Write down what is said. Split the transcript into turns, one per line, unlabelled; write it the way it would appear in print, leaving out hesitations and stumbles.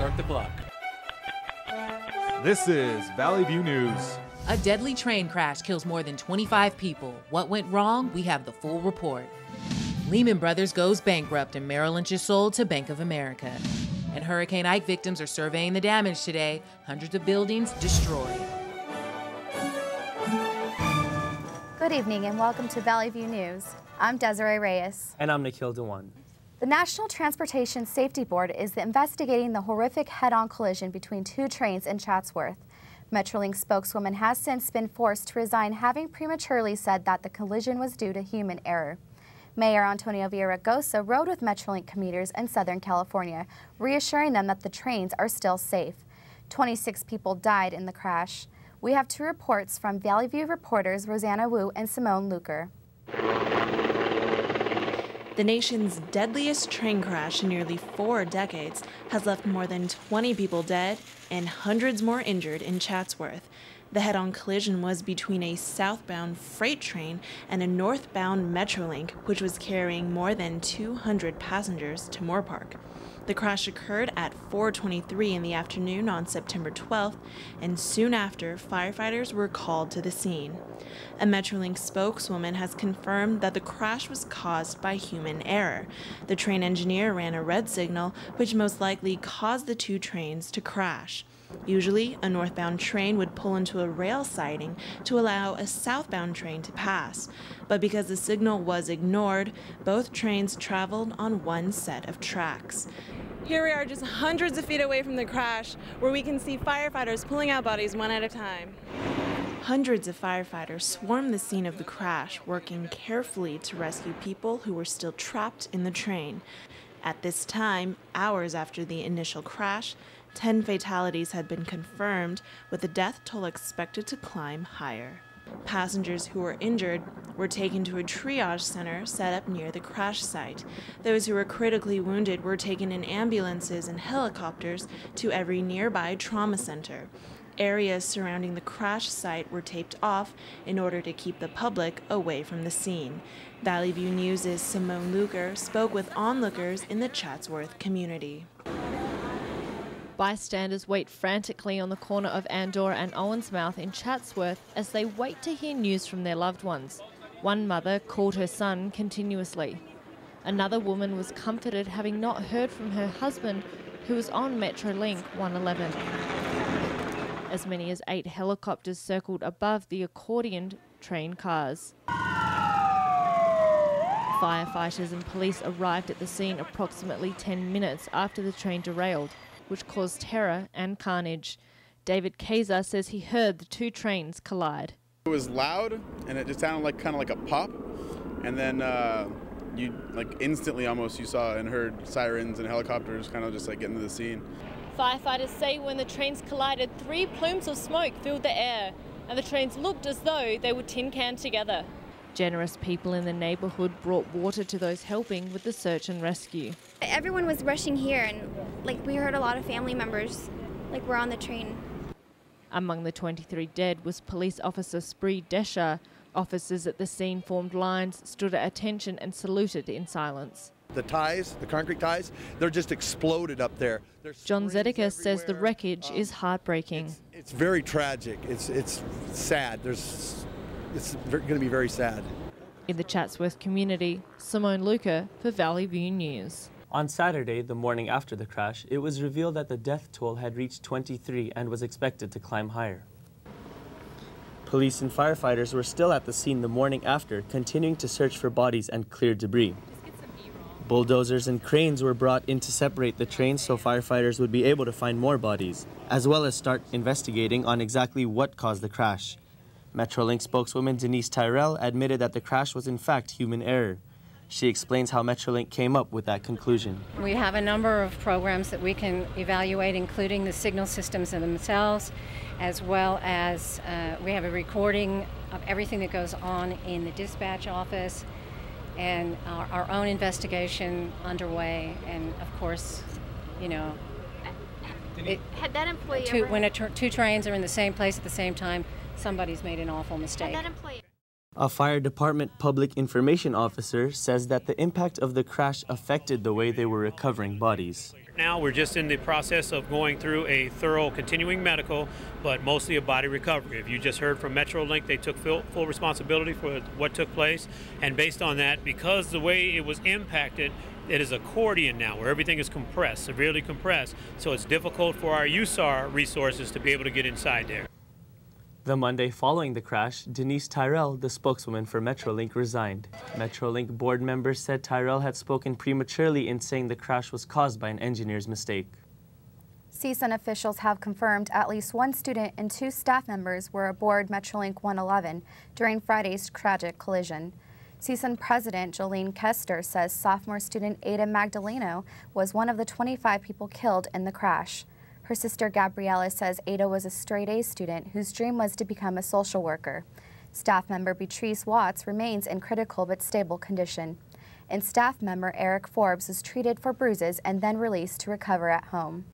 Start the clock.
This is Valley View News.
A deadly train crash kills more than 25 people. What went wrong? We have the full report. Lehman Brothers goes bankrupt and Merrill Lynch is sold to Bank of America. And Hurricane Ike victims are surveying the damage today. Hundreds of buildings destroyed.
Good evening and welcome to Valley View News. I'm Desiree Reyes.
And I'm Nikhil Dewan.
The National Transportation Safety Board is investigating the horrific head-on collision between two trains in Chatsworth. Metrolink spokeswoman has since been forced to resign, having prematurely said that the collision was due to human error. Mayor Antonio Villaraigosa rode with Metrolink commuters in Southern California, reassuring them that the trains are still safe. 26 people died in the crash. We have two reports from Valley View reporters Rosanna Wu and Simone Luker.
The nation's deadliest train crash in nearly 4 decades has left more than 20 people dead and hundreds more injured in Chatsworth. The head-on collision was between a southbound freight train and a northbound Metrolink, which was carrying more than 200 passengers to Moorpark. The crash occurred at 4:23 in the afternoon on September 12th, and soon after, firefighters were called to the scene. A Metrolink spokeswoman has confirmed that the crash was caused by human error. The train engineer ran a red signal, which most likely caused the two trains to crash. Usually, a northbound train would pull into a rail siding to allow a southbound train to pass. But because the signal was ignored, both trains traveled on one set of tracks. Here we are just hundreds of feet away from the crash, where we can see firefighters pulling out bodies one at a time. Hundreds of firefighters swarmed the scene of the crash, working carefully to rescue people who were still trapped in the train. At this time, hours after the initial crash, 10 fatalities had been confirmed, with the death toll expected to climb higher. Passengers who were injured were taken to a triage center set up near the crash site. Those who were critically wounded were taken in ambulances and helicopters to every nearby trauma center. Areas surrounding the crash site were taped off in order to keep the public away from the scene. Valley View News' Simone Luker spoke with onlookers in the Chatsworth community.
Bystanders wait frantically on the corner of Andorra and Owensmouth in Chatsworth as they wait to hear news from their loved ones. One mother called her son continuously. Another woman was comforted having not heard from her husband, who was on Metrolink 111. As many as 8 helicopters circled above the accordioned train cars. Firefighters and police arrived at the scene approximately 10 minutes after the train derailed, which caused terror and carnage. David Kaiser says he heard the two trains collide.
It was loud, and it just sounded like kind of like a pop, and then you instantly almost you saw and heard sirens and helicopters kind of just like getting to the scene.
Firefighters say when the trains collided, 3 plumes of smoke filled the air, and the trains looked as though they were tin canned together. Generous people in the neighbourhood brought water to those helping with the search and rescue.
Everyone was rushing here, and we heard a lot of family members were on the train.
Among the 23 dead was police officer Spree Desha. Officers at the scene formed lines, stood at attention and saluted in silence.
The ties, the concrete ties, they're just exploded up there.
John Zedekis says the wreckage is heartbreaking.
It's very tragic. It's sad. It's going to be very sad.
In the Chatsworth community, Simone Luker for Valley View News.
On Saturday, the morning after the crash, it was revealed that the death toll had reached 23 and was expected to climb higher. Police and firefighters were still at the scene the morning after, continuing to search for bodies and clear debris. Bulldozers and cranes were brought in to separate the trains so firefighters would be able to find more bodies, as well as start investigating on exactly what caused the crash. Metrolink spokeswoman Denise Tyrell admitted that the crash was in fact human error. She explains how Metrolink came up with that conclusion.
We have a number of programs that we can evaluate, including the signal systems themselves, as well as we have a recording of everything that goes on in the dispatch office, and our own investigation underway. And of course, you know,
had that employee
when two trains are in the same place at the same time, somebody's made an awful mistake.
Had that employee
A fire department public information officer says that the impact of the crash affected the way they were recovering bodies.
Now we're just in the process of going through a thorough continuing medical, but mostly a body recovery. If you just heard from Metrolink, they took full responsibility for what took place. And based on that, because the way it was impacted, it is accordion now, where everything is compressed, severely compressed. So it's difficult for our USAR resources to be able to get inside there.
The Monday following the crash, Denise Tyrell, the spokeswoman for Metrolink, resigned. Metrolink board members said Tyrell had spoken prematurely in saying the crash was caused by an engineer's mistake.
CSUN officials have confirmed at least one student and 2 staff members were aboard Metrolink 111 during Friday's tragic collision. CSUN President Jolene Kester says sophomore student Ada Magdaleno was one of the 25 people killed in the crash. Her sister Gabriella says Ada was a straight-A student whose dream was to become a social worker. Staff member Beatrice Watts remains in critical but stable condition. And staff member Eric Forbes was treated for bruises and then released to recover at home.